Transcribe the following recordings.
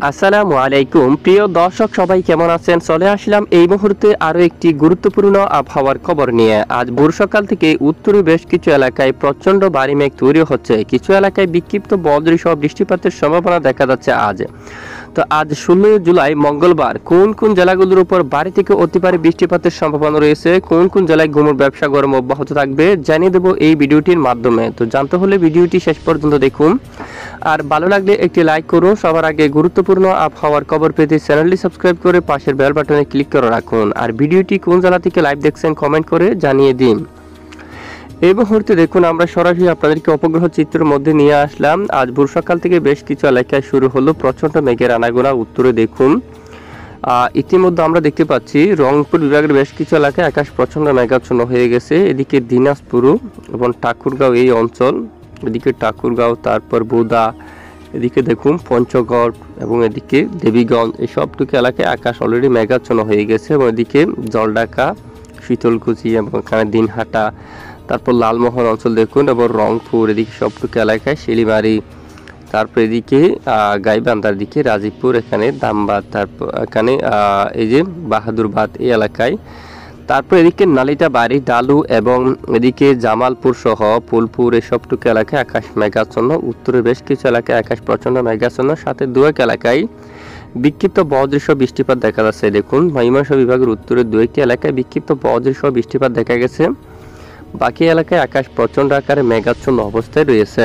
আসসালামু আলাইকুম প্রিয় দর্শক, সবাই কেমন আছেন? চলে আসলাম এই মুহূর্তে আরও একটি গুরুত্বপূর্ণ আবহাওয়ার খবর নিয়ে। আজ ভোর সকাল থেকে উত্তরে বেশ কিছু এলাকায় প্রচণ্ড ভারী মেঘ তৈরি হচ্ছে। কিছু এলাকায় বিক্ষিপ্ত বজ্রসহ বৃষ্টিপাতের সম্ভাবনা দেখা যাচ্ছে আজ। তো আজ 16 জুলাই মঙ্গলবার কোন কোন জেলাগুলোর উপর ভারী থেকে অতি ভারী বৃষ্টিপাতের সম্ভাবনা রয়েছে, কোন কোন জেলায় ঘুমুর ব্যবসা গরম অব্যাহত থাকবে জানিয়ে দেবো এই ভিডিওটির মাধ্যমে। তো জানতে হলে ভিডিওটি শেষ পর্যন্ত দেখুন, আর ভালো লাগলে একটি লাইক করুন। সবার আগে গুরুত্বপূর্ণ আবহাওয়ার খবর পেতে চ্যানেলটি সাবস্ক্রাইব করে পাশের বেল বাটনে ক্লিক করে রাখুন। আর ভিডিওটি কোন জেলা থেকে লাইভ দেখছেন কমেন্ট করে জানিয়ে দিন। এই মুহূর্তে দেখুন আমরা সরাসরি আপনাদেরকে উপগ্রহ চিত্রের মধ্যে নিয়ে আসলাম। আজ ভোর সকাল থেকে বেশ কিছু এলাকায় শুরু হলো প্রচণ্ড মেঘের আনাগোনা। উত্তরে দেখুন ইতিমধ্যে আমরা দেখতে পাচ্ছি রংপুর বিভাগের বেশ কিছু এলাকায় আকাশ প্রচণ্ড মেঘাচ্ছন্ন হয়ে গেছে। এদিকে দিনাজপুর এবং ঠাকুরগাঁও এই অঞ্চল, এদিকে ঠাকুরগাঁও, তারপর বোদা, এদিকে দেখুন পঞ্চগড় এবং এদিকে দেবীগঞ্জ, এই সবটুকু এলাকায় আকাশ অলরেডি মেঘাচ্ছন্ন হয়ে গেছে। এবং এদিকে জলঢাকা, শীতলকুচি এবং এখানে দিনহাটা, তারপর লালমোহন অঞ্চল দেখুন এবং রংপুর, এদিকে সবটুকু এলাকায় শিলিমারি, তারপর এদিকে গাইবান্ধার দিকে রাজীবপুর, এখানে দামবাদ, তারপর এখানে এই যে বাহাদুরবাদ এই এলাকায়, তারপর এদিকে নালিতাবাড়ি, ডালু এবং এদিকে জামালপুর সহ ফুলপুর এই সবটুকু এলাকায় আকাশ মেঘাচ্ছন্ন। উত্তরে বেশ কিছু এলাকায় আকাশ প্রচণ্ড মেঘাচ্ছন্ন, সাথে দু এক এলাকায় বিক্ষিপ্ত বজ্রসহ বৃষ্টিপাত দেখা যাচ্ছে। দেখুন ময়মনসিংহ বিভাগের উত্তরে দু একটি এলাকায় বিক্ষিপ্ত বজ্রসহ বৃষ্টিপাত দেখা গেছে। বাকি এলাকায় আকাশ প্রচণ্ড আকারে মেঘাচ্ছন্ন অবস্থায় রয়েছে।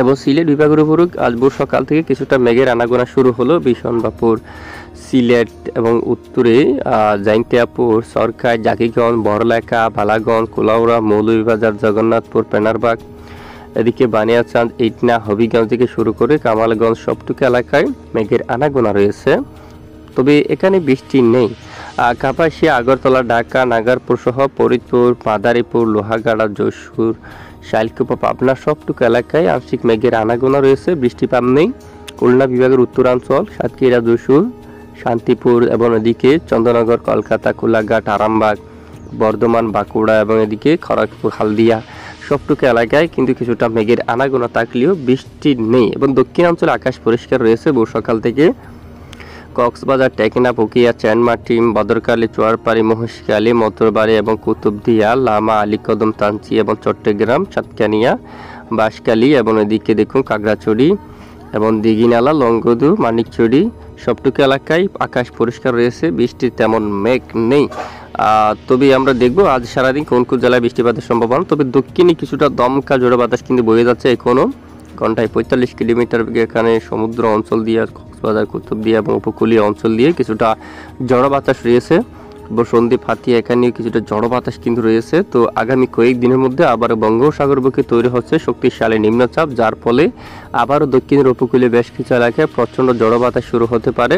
এবং সিলেট বিভাগের উপর আজ ভোর সকাল থেকে কিছুটা মেঘের আনাগোনা শুরু হলো। বিশনবাপুর, সিলেট এবং উত্তরে জাইন্তিয়াপুর, সরকার, জাকিগঞ্জ, বড়লেখা, বালাগঞ্জ, কুলাউড়া, মৌলভীবাজার, জগন্নাথপুর, পেনারবাগ, এদিকে বানিয়াচাঁদ, ইটনা, হবিগঞ্জ থেকে শুরু করে কামালগঞ্জ সবটুকু এলাকায় মেঘের আনাগোনা রয়েছে, তবে এখানে বৃষ্টি নেই। কাপাসিয়া, আগরতলা, ঢাকা, নাগারপুর সহ ফরিদপুর, মাদারীপুর, লোহাগাড়া, যশোর, শাইলকুপা, পাবনা সবটুকু এলাকায় আংশিক মেঘের আনাগোনা রয়েছে, বৃষ্টিপাত নেই। খুলনা বিভাগের উত্তরাঞ্চল, সাতক্ষীরা, যশোর, শান্তিপুর এবং এদিকে চন্দ্রনগর, কলকাতা, কোলাঘাট, আরামবাগ, বর্ধমান, বাঁকুড়া এবং এদিকে খড়গপুর, হালদিয়া সবটুকু এলাকায় কিন্তু কিছুটা মেঘের আনাগোনা থাকলেও বৃষ্টি নেই। এবং দক্ষিণাঞ্চলে আকাশ পরিষ্কার রয়েছে ভোর সকাল থেকে। কক্সবাজার, টেকনাফ, উকিয়া, চ্যানমাটি, বদরকালী, চুয়ারপাড়ি, মহেশখালী, মতরবাড়ি এবং কুতুবদিয়া, লামা, আলীকদম, তাঞ্চি এবং চট্টগ্রাম, সাতকানিয়া, বাঁশখালী এবং এদিকে দেখুন খাগড়াছড়ি এবং দিঘিনালা, লংগদু, মানিকচুরি সবটুকু এলাকায় আকাশ পরিষ্কার রয়েছে, বৃষ্টির তেমন মেঘ নেই। তবে আমরা দেখব আজ সারাদিন কোন কোন জেলায় বৃষ্টিপাতের সম্ভাবনা। তবে দক্ষিণে কিছুটা দমকা জোড়া বাতাস কিন্তু বয়ে যাচ্ছে এখনও, ঘন্টায় 45 কিলোমিটার বেগে। এখানে সমুদ্র অঞ্চল দিয়ে কক্সবাজার, কুতুবদিয়া এবং উপকূলীয় অঞ্চল দিয়ে কিছুটা ঝড়ো বাতাস রয়েছে। সন্দ্বীপ, হাতিয়া এখানে কিছুটা ঝড়ো বাতাস কিন্তু রয়েছে। তো আগামী কয়েকদিনের মধ্যে আবার বঙ্গোপসাগর বুকে তৈরি হচ্ছে শক্তিশালী নিম্নচাপ, যার ফলে আবারও দক্ষিণের উপকূলে বেশ কিছু এলাকায় প্রচণ্ড ঝড়ো বাতাস শুরু হতে পারে।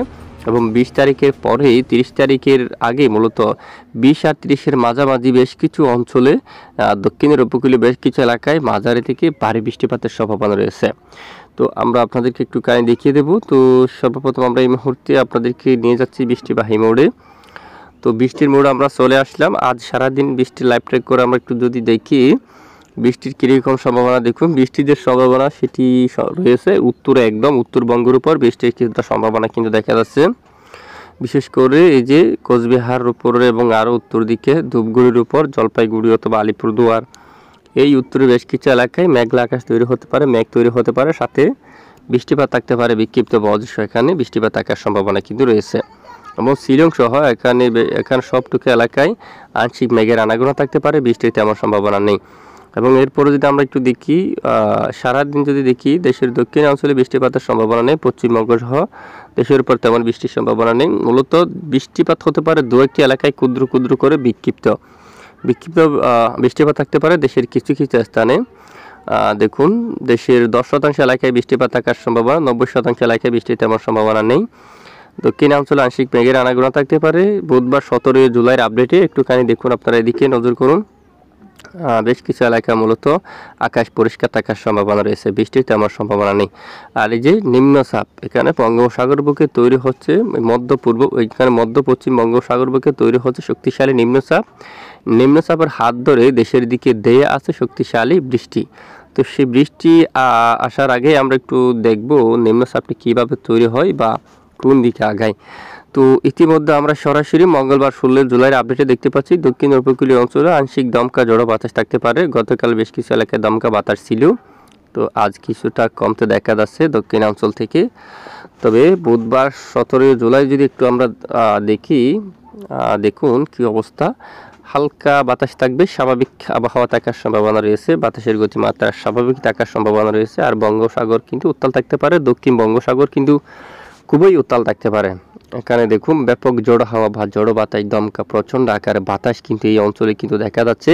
এবং 20 তারিখের পরেই 30 তারিখের আগে মূলত 20 আর 30-এর মাঝামাঝি বেশ কিছু অঞ্চলে দক্ষিণের উপকূলে বেশ কিছু এলাকায় মাঝারি থেকে ভারী বৃষ্টিপাতের সম্ভাবনা রয়েছে। তো আমরা আপনাদেরকে একটু কাহিনী দেখিয়ে দেব। তো সর্বপ্রথম আমরা এই মুহূর্তে আপনাদেরকে নিয়ে যাচ্ছি বৃষ্টিবাহী মোড়ে। তো বৃষ্টির মোড়ে আমরা চলে আসলাম। আজ সারাদিন বৃষ্টির লাইভ ট্র্যাক করে আমরা একটু যদি দেখি বৃষ্টির কীরকম সম্ভাবনা। দেখুন বৃষ্টির যে সম্ভাবনা সেটি রয়েছে উত্তরে, একদম উত্তরবঙ্গের উপর বৃষ্টির কিছুটা সম্ভাবনা কিন্তু দেখা যাচ্ছে। বিশেষ করে এই যে কোচবিহার উপরে এবং আরও উত্তর দিকে ধূপগুড়ির উপর, জলপাইগুড়ি অথবা আলিপুরদুয়ার এই উত্তরে বেশ কিছু এলাকায় মেঘলা আকাশ তৈরি হতে পারে, মেঘ তৈরি হতে পারে, সাথে বৃষ্টিপাত থাকতে পারে, বিক্ষিপ্ত বজ্রসহ এখানে বৃষ্টিপাত থাকার সম্ভাবনা কিন্তু রয়েছে। এবং শিলং সহ এখানে সবটুকু এলাকায় আংশিক মেঘের আনাগোনা থাকতে পারে, বৃষ্টির তেমন সম্ভাবনা নেই। এবং এরপরে যদি আমরা একটু দেখি সারাদিন যদি দেখি দেশের দক্ষিণ অঞ্চলে বৃষ্টিপাতের সম্ভাবনা নেই, পশ্চিমবঙ্গ সহ দেশের উপর তেমন বৃষ্টির সম্ভাবনা নেই। মূলত বৃষ্টিপাত হতে পারে দু একটি এলাকায় ক্ষুদ্র ক্ষুদ্র করে বিক্ষিপ্ত বৃষ্টিপাত থাকতে পারে দেশের কিছু কিছু স্থানে। দেখুন দেশের 10% এলাকায় বৃষ্টিপাত থাকার সম্ভাবনা, 90% এলাকায় বৃষ্টির তেমন সম্ভাবনা নেই। দক্ষিণাঞ্চলে আংশিক মেঘের আনাগোনা থাকতে পারে। বুধবার 17 জুলাইয়ের আপডেটে একটুখানি দেখুন, আপনারা এদিকে নজর করুন। বেশ কিছু এলাকা মূলত আকাশ পরিষ্কার থাকার সম্ভাবনা রয়েছে, বৃষ্টির তেমন সম্ভাবনা নেই। আর এই যে নিম্নচাপ এখানে বঙ্গোপসাগর বুকে তৈরি হচ্ছে, মধ্য পশ্চিম বঙ্গোপসাগর বুকে তৈরি হচ্ছে শক্তিশালী নিম্নচাপ। নিম্নচাপের হাত ধরে দেশের দিকে ধেয়ে আছে শক্তিশালী বৃষ্টি। তো সেই বৃষ্টি আসার আগে আমরা একটু দেখব নিম্নচাপটি কীভাবে তৈরি হয় বা কোন দিকে আগায়। তো ইতিমধ্যে আমরা সরাসরি মঙ্গলবার 16 জুলাইয়ের আপডেটে দেখতে পাচ্ছি দক্ষিণ উপকূলীয় অঞ্চলে আংশিক দমকা ঝড়ো বাতাস থাকতে পারে। গতকাল বেশ কিছু এলাকায় দমকা বাতাস ছিল, তো আজ কিছুটা কমতে দেখা যাচ্ছে দক্ষিণাঞ্চল থেকে। তবে বুধবার 17 জুলাই যদি একটু আমরা দেখি, দেখুন কি অবস্থা। হালকা বাতাস থাকবে, স্বাভাবিক আবহাওয়া থাকার সম্ভাবনা রয়েছে, বাতাসের গতিমাত্রা স্বাভাবিক থাকার সম্ভাবনা রয়েছে। আর বঙ্গোপসাগর কিন্তু উত্তাল থাকতে পারে, দক্ষিণ বঙ্গোপসাগর কিন্তু খুবই উত্তাল থাকতে পারে। এখানে দেখুন ব্যাপক জোড়ো হাওয়া বা জোড়ো বাতাস, দমকা প্রচণ্ড আকারে বাতাস কিন্তু এই অঞ্চলে কিন্তু দেখা যাচ্ছে।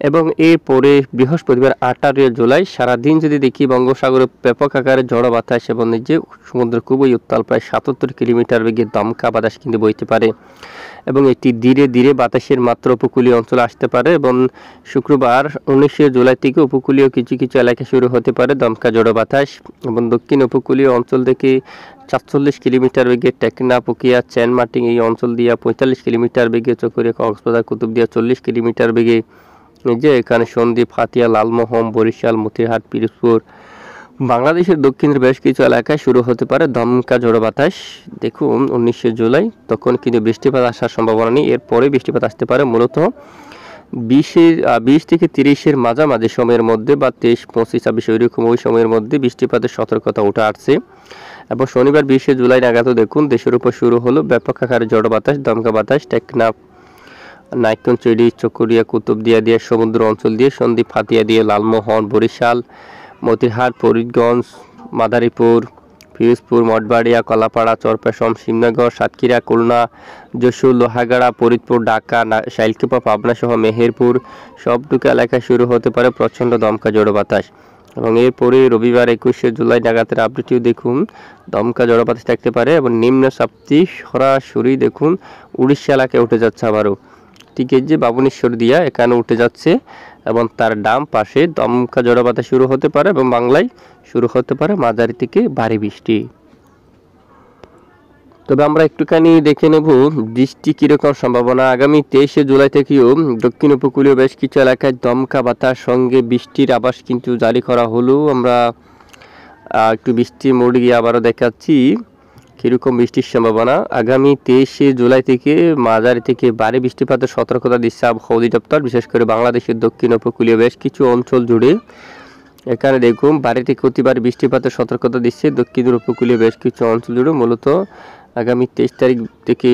এবং এরপরে বৃহস্পতিবার 18 জুলাই সারাদিন যদি দেখি বঙ্গোপসাগরে ব্যাপক আকারে জোড়ো বাতাস এবং যে সমুদ্র খুবই উত্তাল, প্রায় 77 কিলোমিটার বেগে দমকা বাতাস কিন্তু বইতে পারে এবং এটি ধীরে ধীরে বাতাসের মাত্রা উপকূলীয় অঞ্চলে আসতে পারে। এবং শুক্রবার 19 জুলাই থেকে উপকূলীয় কিছু কিছু এলাকায় শুরু হতে পারে দমকা জোড়ো বাতাস এবং দক্ষিণ উপকূলীয় অঞ্চল থেকে ৪৪ কিলোমিটার বেগে টেকনাফ, উখিয়া, চেনমাটিং এই অঞ্চল দিয়া ৪৫ কিলোমিটার বেগে, চকরিয়া, কক্সবাজার, কুতুবদিয়া 40 কিলোমিটার বেগে, যে এখানে সন্দ্বীপ, হাতিয়া, লালমোহন, বরিশাল, মতিরহাট, পিরোজপুর, বাংলাদেশের দক্ষিণের বেশ কিছু এলাকায় শুরু হতে পারে দমকা ঝড়ো বাতাস। দেখুন 19 জুলাই তখন কিন্তু বৃষ্টিপাত আসার সম্ভাবনা নেই, এরপরে বৃষ্টিপাত আসতে পারে মূলত 20 থেকে 30-এর মাঝামাঝি সময়ের মধ্যে বা 23, 25, 26 ওইরকম ওই সময়ের মধ্যে বৃষ্টিপাতের সতর্কতা উঠে আসছে। এবং শনিবার 20 জুলাই নাগাদও দেখুন দেশের উপর শুরু হলো ব্যাপক আকারে ঝড়ো বাতাস, দমকা বাতাস, টেকনাফ, নাইক্ষ্যংছড়ি, চকরিয়া, কুতুবদিয়া দিয়ে সমুদ্র অঞ্চল দিয়ে, সন্দ্বীপ, হাতিয়া দিয়ে, লালমোহন, বরিশাল, মতিরহাট, ফরিদগঞ্জ, মাদারীপুর, পিরোজপুর, মঠবাড়িয়া, কলাপাড়া, চরপেশম, শিবনগর, সাতক্ষীরা, খুলনা, যশোর, লোহাগাড়া, ফরিদপুর, ঢাকা, শাইলকুপা, পাবনা সহ মেহেরপুর সবটুকু এলাকায় শুরু হতে পারে প্রচণ্ড দমকা ঝড়ো বাতাস। এবং এরপরে রবিবার 21 জুলাই নাগাদের আপডেটটিও দেখুন দমকা ঝড়ো বাতাস থাকতে পারে এবং নিম্নচাপটি সরাসরি দেখুন উড়িষ্যা এলাকায় উঠে যাচ্ছে আবারও। ঠিক এই যে বাবুনেশ্বর দিয়া এখানে উঠে যাচ্ছে এবং তার ডাম পাশে দমকা ঝড়ো বাতাস শুরু হতে পারে এবং বাংলায় শুরু হতে পারে মাঝারি থেকে ভারী বৃষ্টি। তবে আমরা একটুখানি দেখে নেব বৃষ্টি কীরকম সম্ভাবনা। আগামী 23 জুলাই থেকেও দক্ষিণ উপকূলীয় বেশ কিছু এলাকায় দমকা বাতাস সঙ্গে বৃষ্টির আভাস কিন্তু জারি করা হলো। আমরা একটু বৃষ্টি মোড় গিয়ে আবারও দেখাচ্ছি কীরকম বৃষ্টির সম্ভাবনা। আগামী 23 জুলাই থেকে মাঝারি থেকে ভারী বৃষ্টিপাতের সতর্কতা দিচ্ছে আবহাওয়া অধিদপ্তর, বিশেষ করে বাংলাদেশের দক্ষিণ উপকূলীয় বেশ কিছু অঞ্চল জুড়ে। এখানে দেখুন ভারী থেকে অতি ভারী বৃষ্টিপাতের সতর্কতা দিচ্ছে দক্ষিণের উপকূলীয় বেশ কিছু অঞ্চল জুড়ে। মূলত আগামী 23 তারিখ থেকে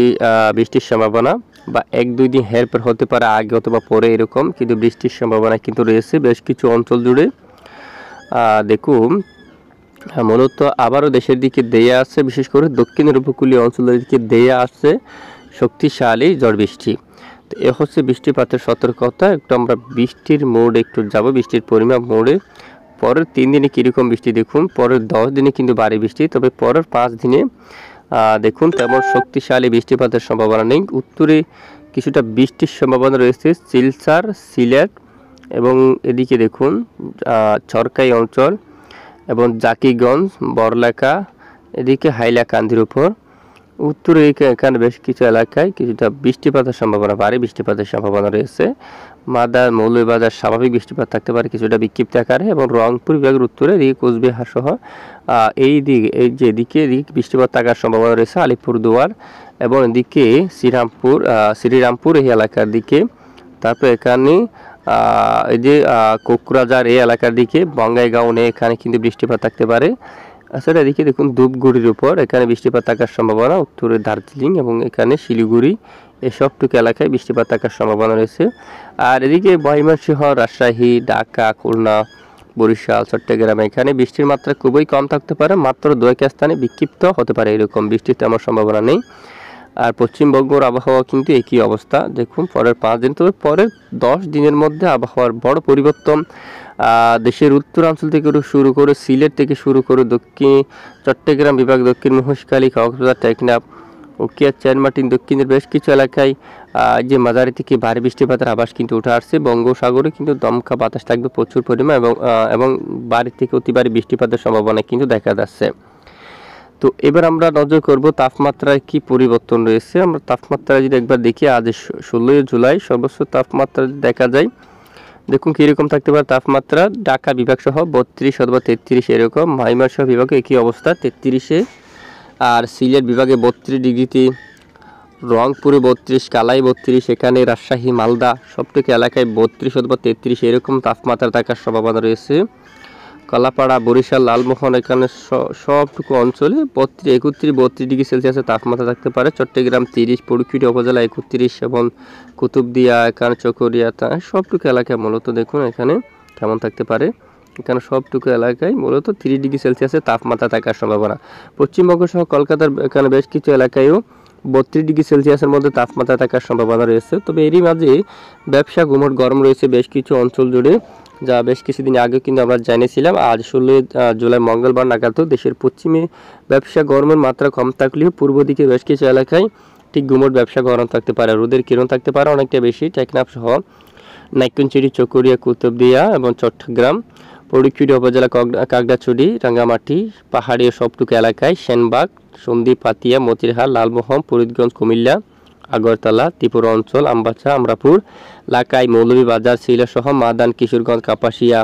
বৃষ্টির সম্ভাবনা বা 1-2 দিন হেরফের হতে পারে আগে অথবা পরে এরকম, কিন্তু বৃষ্টির সম্ভাবনা কিন্তু রয়েছে বেশ কিছু অঞ্চল জুড়ে। দেখুন মূলত আবারও দেশের দিকে দেয়া আসছে, বিশেষ করে দক্ষিণের উপকূলীয় অঞ্চলের দিকে দেয়া আসছে শক্তিশালী ঝড় বৃষ্টি। তো এ হচ্ছে বৃষ্টিপাতের সতর্কতা। একটু আমরা বৃষ্টির মোড়ে একটু যাব, বৃষ্টির পরিমাপ মোড়ে। পরের 3 দিনে কীরকম বৃষ্টি দেখুন, পরের 10 দিনে কিন্তু ভারী বৃষ্টি, তবে পরের 5 দিনে দেখুন তেমন শক্তিশালী বৃষ্টিপাতের সম্ভাবনা নেই। উত্তরে কিছুটা বৃষ্টির সম্ভাবনা রয়েছে শিলচর, সিলেট এবং এদিকে দেখুন ছরকাই অঞ্চল এবং জাকিগঞ্জ, বড়লেখা, এদিকে হাইলাকান্দির উপর। উত্তরে এখানে বেশ কিছু এলাকায় কিছুটা বৃষ্টিপাতের সম্ভাবনা, ভারী বৃষ্টিপাতের সম্ভাবনা রয়েছে। মাদার, মৌলভীবাজার স্বাভাবিক বৃষ্টিপাত থাকতে পারে কিছুটা বিক্ষিপ্ত আকারে এবং রংপুর বিভাগের উত্তরে এদিকে কোচবিহার সহ এই যে এদিকে বৃষ্টিপাত থাকার সম্ভাবনা রয়েছে আলিপুরদুয়ার এবং এদিকে শ্রীরামপুর এই এলাকার দিকে। তারপর এখানে এই যে কোকরাঝার এই এলাকার দিকে, বঙ্গাইগাঁও এখানে কিন্তু বৃষ্টিপাত থাকতে পারে। আসলে এদিকে দেখুন ধূপগুড়ির উপর এখানে বৃষ্টিপাত থাকার সম্ভাবনা, উত্তরে দার্জিলিং এবং এখানে শিলিগুড়ি এসবটুকু এলাকায় বৃষ্টিপাত থাকার সম্ভাবনা রয়েছে। আর এদিকে ময়মনসিংহ, রাজশাহী, ঢাকা, খুলনা, বরিশাল, চট্টগ্রাম এখানে বৃষ্টির মাত্রা খুবই কম থাকতে পারে, মাত্র 2 স্থানে বিক্ষিপ্ত হতে পারে, এরকম বৃষ্টির তেমন সম্ভাবনা নেই। আর পশ্চিমবঙ্গের আবহাওয়া কিন্তু একই অবস্থা। দেখুন পরের 5 দিন, তবে পরের 10 দিনের মধ্যে আবহাওয়ার বড় পরিবর্তন। দেশের উত্তরাঞ্চল থেকে শুরু করে সিলেট থেকে শুরু করে দক্ষিণ চট্টগ্রাম বিভাগ, দক্ষিণ মহেশখালী, কক্সবাজার, টেকনাফ, উখিয়া, চেনমাটিং দক্ষিণের বেশ কিছু এলাকায় যে মাঝারি থেকে ভারী বৃষ্টিপাতের আভাস কিন্তু উঠে আসছে। বঙ্গোপসাগরে কিন্তু দমকা বাতাস থাকবে প্রচুর পরিমাণ এবং ভারী থেকে অতি ভারী বৃষ্টিপাতের সম্ভাবনা কিন্তু দেখা যাচ্ছে। তো এবার আমরা নজর করব তাপমাত্রায় কি পরিবর্তন রয়েছে। আমরা তাপমাত্রা যদি একবার দেখি, আজ 16 জুলাই সর্বোচ্চ তাপমাত্রা দেখা যায় দেখুন কীরকম থাকতে পারে তাপমাত্রা। ঢাকা বিভাগ সহ 32 অথবা 33 এরকম, ময়মনসিংহ বিভাগে একই অবস্থা 33-এ, আর সিলেট বিভাগে 32 ডিগ্রিতে, রংপুরে 32, কালাই 32, এখানে রাজশাহী মালদা সবটুকু এলাকায় 32 অথবা 33 এরকম তাপমাত্রা থাকার সম্ভাবনা রয়েছে। কলাপাড়া, বরিশাল, লালমোহন এখানে সবটুকু অঞ্চলে 31-32 ডিগ্রি সেলসিয়াসের তাপমাত্রা থাকতে পারে। চট্টগ্রাম 30, পরিখিটি উপজেলা 31 এবং কুতুবদিয়া এখানে চকরিয়া সবটুকু এলাকায় মূলত দেখুন এখানে কেমন থাকতে পারে। এখানে সবটুকু এলাকায় মূলত 30 ডিগ্রি সেলসিয়াসের তাপমাত্রা থাকার সম্ভাবনা। পশ্চিমবঙ্গ সহ কলকাতার এখানে বেশ কিছু এলাকায়ও 32 ডিগ্রি সেলসিয়াসের মধ্যে তাপমাত্রা থাকার সম্ভাবনা রয়েছে। তবে এরই মাঝে ব্যবসা গুমোট গরম রয়েছে বেশ কিছু অঞ্চল জুড়ে, যা বেশ কিছুদিন আগে কিন্তু আমরা জানিয়েছিলাম। আজ 16 জুলাই মঙ্গলবার নাগাদ দেশের পশ্চিমে ব্যবসা গরমের মাত্রা কম থাকলেও পূর্ব দিকে বেশ কিছু এলাকায় ঠিক গুমোট ব্যবসা গরম থাকতে পারে, রোদের কিরণ থাকতে পারে অনেকটা বেশি। টেকনাফ সহ নাইকুঞ্চিরি, চকরিয়া, কুতুবদিয়া এবং চট্টগ্রাম, পরিখিটি উপজেলা, কাকড়াছড়ি, রাঙ্গামাটি, পাহাড়ি সবটুকু এলাকায়, সেনবাগ, সন্দ্বীপ, পাতিয়া, মতিরহাট, লালমোহন, ফরিদগঞ্জ, কুমিল্লা, আগরতলা, ত্রিপুরা অঞ্চল, আমবাসা, আমরাপুর, লাকাই, মৌলভীবাজার, সিলেট সহ মাদান, কিশোরগঞ্জ, কাপাসিয়া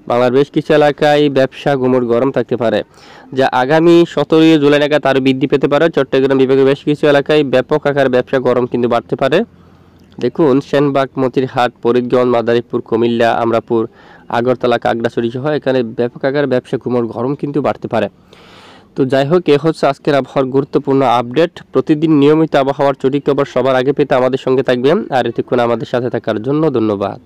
বাংলার বেশ কিছু এলাকায় ব্যবসা গুমোট গরম থাকতে পারে, যা আগামী 17 জুলাই নাগাদ আরও বৃদ্ধি পেতে পারে। চট্টগ্রাম বিভাগের বেশ কিছু এলাকায় ব্যাপক আকারে ব্যবসা গরম কিন্তু বাড়তে পারে। দেখুন সেনবাগ, মতিরহাট, ফরিদগঞ্জ, মাদারীপুর, কুমিল্লা, আমরাপুর, আগরতলা, কাকড়াছড়ি সহ এখানে ব্যাপক আকারে ব্যবসা গুমোট গরম কিন্তু বাড়তে পারে। তো যাই হোক, এ হচ্ছে আজকের আবহাওয়ার গুরুত্বপূর্ণ আপডেট। প্রতিদিন নিয়মিত আবহাওয়ার সঠিক খবর সবার আগে পেতে আমাদের সঙ্গে থাকবেন, আর এতক্ষণ আমাদের সাথে থাকার জন্য ধন্যবাদ।